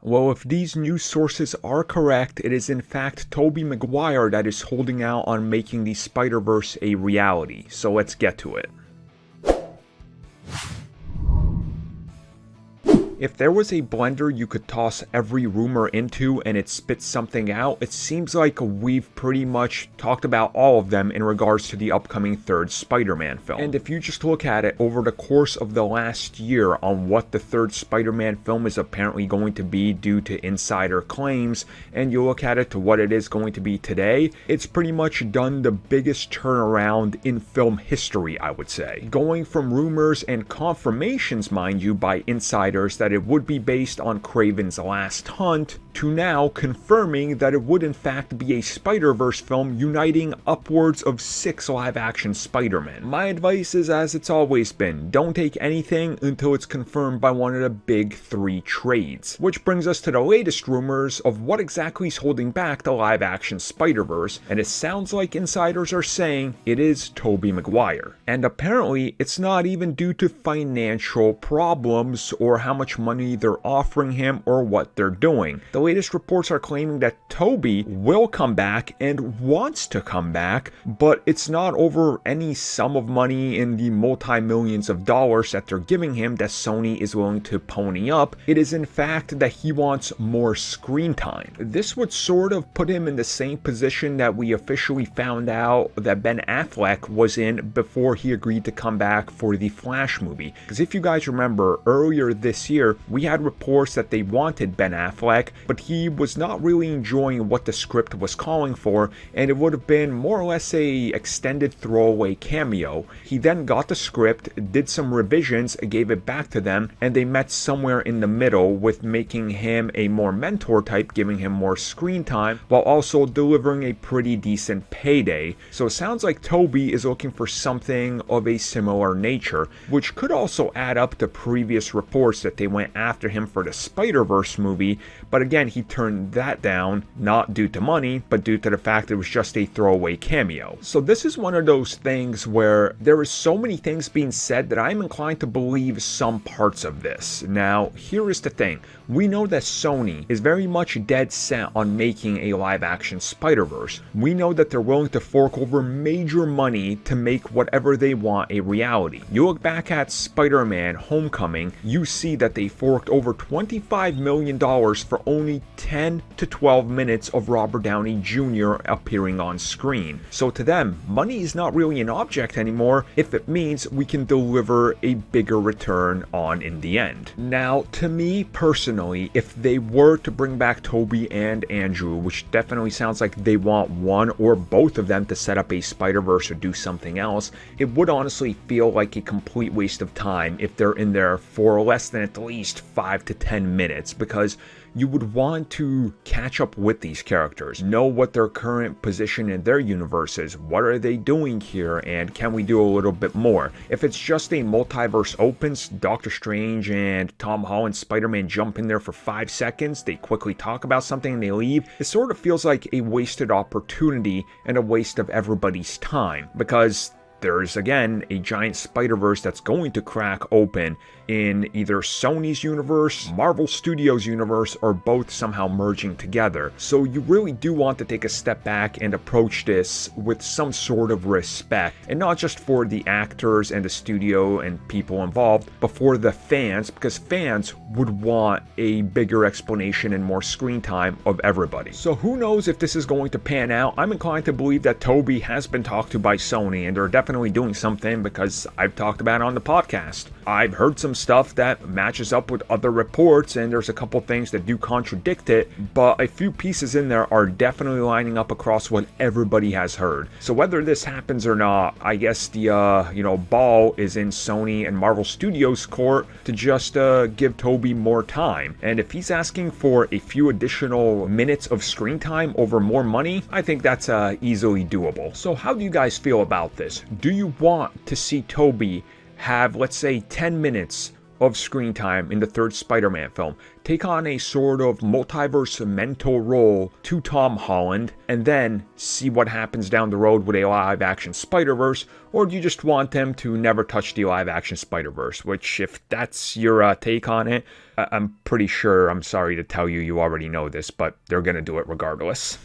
Well, if these news sources are correct, it is in fact Tobey Maguire that is holding out on making the Spider-Verse a reality. So let's get to it. If there was a blender you could toss every rumor into and it spits something out, it seems like we've pretty much talked about all of them in regards to the upcoming third Spider-Man film. And if you just look at it over the course of the last year on what the third Spider-Man film is apparently going to be due to insider claims, and you look at it to what it is going to be today, it's pretty much done the biggest turnaround in film history, I would say. Going from rumors and confirmations, mind you, by insiders that it would be based on Kraven's Last Hunt, to now confirming that it would in fact be a Spider-Verse film uniting upwards of 6 live-action Spider-Men. My advice is, as it's always been, don't take anything until it's confirmed by one of the big 3 trades. Which brings us to the latest rumors of what exactly is holding back the live-action Spider-Verse, and it sounds like insiders are saying it is Tobey Maguire. And apparently, it's not even due to financial problems or how much money they're offering him or what they're doing. The latest reports are claiming that Tobey will come back and wants to come back, but it's not over any sum of money in the multi-millions of dollars that they're giving him that Sony is willing to pony up. It is in fact that he wants more screen time. This would sort of put him in the same position that we officially found out that Ben Affleck was in before he agreed to come back for the Flash movie. Because if you guys remember, earlier this year, we had reports that they wanted Ben Affleck, but he was not really enjoying what the script was calling for, and it would have been more or less a extended throwaway cameo. He then got the script, did some revisions, gave it back to them, and they met somewhere in the middle with making him a more mentor type, giving him more screen time, while also delivering a pretty decent payday. So it sounds like Tobey is looking for something of a similar nature, which could also add up to previous reports that they went after him for the Spider-Verse movie, but again, he turned that down, not due to money, but due to the fact it was just a throwaway cameo. So this is one of those things where there is so many things being said that I'm inclined to believe some parts of this. Now, here is the thing. We know that Sony is very much dead set on making a live-action Spider-Verse. We know that they're willing to fork over major money to make whatever they want a reality. You look back at Spider-Man Homecoming, you see that they forked over $25 million for only 10 to 12 minutes of Robert Downey Jr. appearing on screen. So to them, money is not really an object anymore if it means we can deliver a bigger return on in the end. Now, to me personally, if they were to bring back Tobey and Andrew, which definitely sounds like they want one or both of them to set up a Spider-Verse or do something else, it would honestly feel like a complete waste of time if they're in there for less than at least 5 to 10 minutes, because you would want to catch up with these characters, know what their current position in their universe is, what are they doing here, and can we do a little bit more? If it's just a multiverse opens, Doctor Strange and Tom Holland Spider-Man jump in there for 5 seconds, they quickly talk about something and they leave, it sort of feels like a wasted opportunity and a waste of everybody's time, because there's again a giant Spider-Verse that's going to crack open in either Sony's universe, Marvel Studios universe, or both somehow merging together. So you really do want to take a step back and approach this with some sort of respect, and not just for the actors and the studio and people involved, but for the fans, because fans would want a bigger explanation and more screen time of everybody. So who knows if this is going to pan out. I'm inclined to believe that Tobey has been talked to by Sony, and they're definitely doing something, because I've talked about it on the podcast. I've heard some stuff that matches up with other reports, and there's a couple things that do contradict it, but a few pieces in there are definitely lining up across what everybody has heard. So whether this happens or not, I guess the ball is in Sony and Marvel Studios' court to just give Tobey more time. And if he's asking for a few additional minutes of screen time over more money, I think that's easily doable. So how do you guys feel about this? Do you want to see Tobey have, let's say, 10 minutes of screen time in the third Spider-Man film, take on a sort of multiverse mental role to Tom Holland, and then see what happens down the road with a live-action Spider-Verse, or do you just want them to never touch the live-action Spider-Verse? Which, if that's your take on it, I'm pretty sure, I'm sorry to tell you, you already know this, but they're gonna do it regardless.